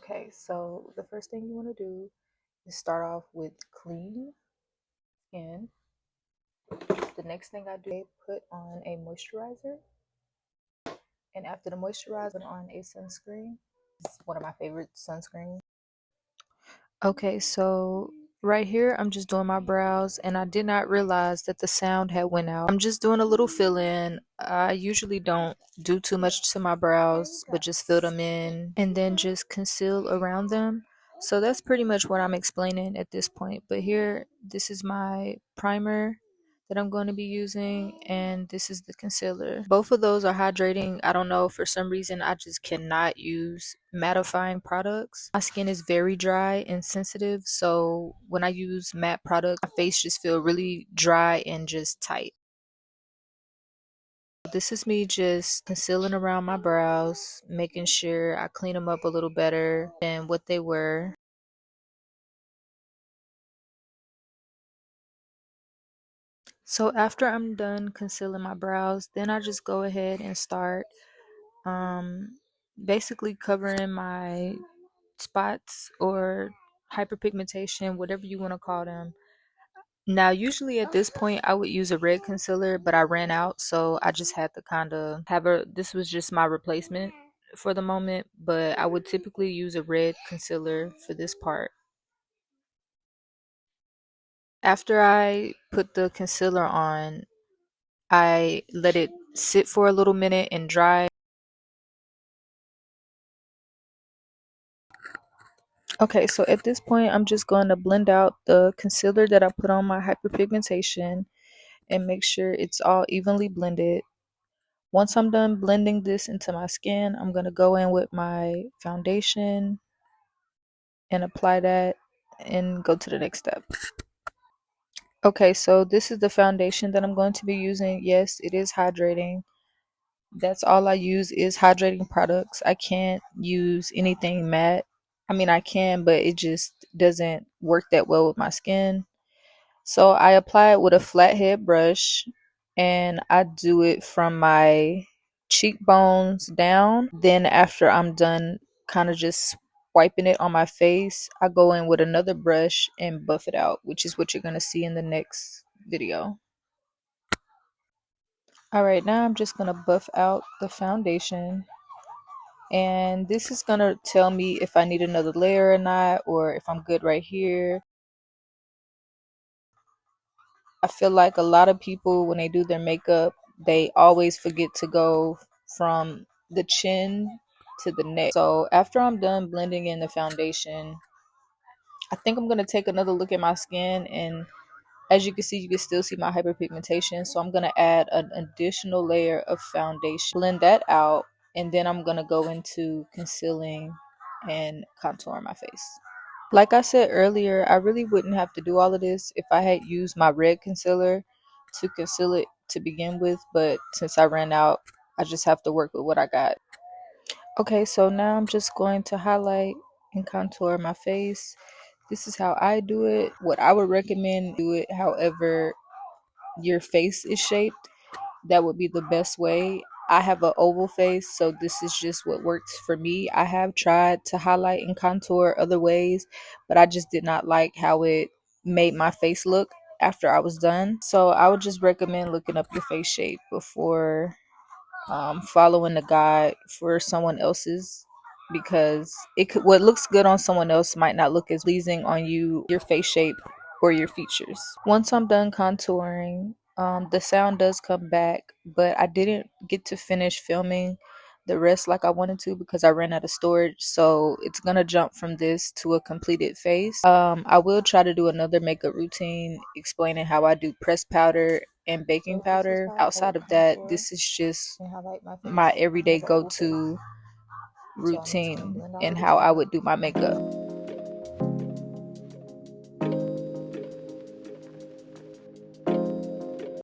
Okay, so the first thing you want to do is start off with clean skin. The next thing I do is put on a moisturizer, and after the moisturizer, put on a sunscreen. It's one of my favorite sunscreens. Okay, so right here I'm just doing my brows, and I did not realize that the sound had went out. I'm just doing a little fill in. I usually don't do too much to my brows, but just fill them in and then just conceal around them. So that's pretty much what I'm explaining at this point. But here, this is my primer that I'm going to be using, and this is the concealer. Both of those are hydrating. I don't know, for some reason I just cannot use mattifying products. My skin is very dry and sensitive, so when I use matte products, my face just feel really dry and just tight. This is me just concealing around my brows, making sure I clean them up a little better than what they were. So after I'm done concealing my brows, then I just go ahead and start basically covering my spots or hyperpigmentation, whatever you want to call them. Now, usually at this point, I would use a red concealer, but I ran out, so I just had to kind of have this was just my replacement for the moment, but I would typically use a red concealer for this part. After I put the concealer on, I let it sit for a little minute and dry. Okay, so at this point, I'm just going to blend out the concealer that I put on my hyperpigmentation and make sure it's all evenly blended. Once I'm done blending this into my skin, I'm going to go in with my foundation and apply that and go to the next step. Okay, so this is the foundation that I'm going to be using. Yes, it is hydrating. That's all I use is hydrating products. I can't use anything matte. I mean, I can, but it just doesn't work that well with my skin. So I apply it with a flathead brush, and I do it from my cheekbones down. Then after I'm done kind of just wiping it on my face, I go in with another brush and buff it out, which is what you're going to see in the next video. Alright, now I'm just going to buff out the foundation. And this is going to tell me if I need another layer or not, or if I'm good right here. I feel like a lot of people, when they do their makeup, they always forget to go from the chin to the neck. So after I'm done blending in the foundation, I think I'm going to take another look at my skin, and as you can see, you can still see my hyperpigmentation. So I'm going to add an additional layer of foundation, blend that out, and then I'm going to go into concealing and contouring my face. Like I said earlier, I really wouldn't have to do all of this if I had used my red concealer to conceal it to begin with, but since I ran out, I just have to work with what I got. Okay, so now I'm just going to highlight and contour my face. This is how I do it. What I would recommend, do it however your face is shaped. That would be the best way. I have an oval face, so this is just what works for me. I have tried to highlight and contour other ways, but I just did not like how it made my face look after I was done. So I would just recommend looking up your face shape before following the guide for someone else's, because what looks good on someone else might not look as pleasing on you, your face shape or your features. Once I'm done contouring, the sound does come back, but I didn't get to finish filming the rest like I wanted to because I ran out of storage, so it's gonna jump from this to a completed face. I will try to do another makeup routine explaining how I do pressed powder and baking powder. Outside of that, this is just my everyday go-to routine and how I would do my makeup.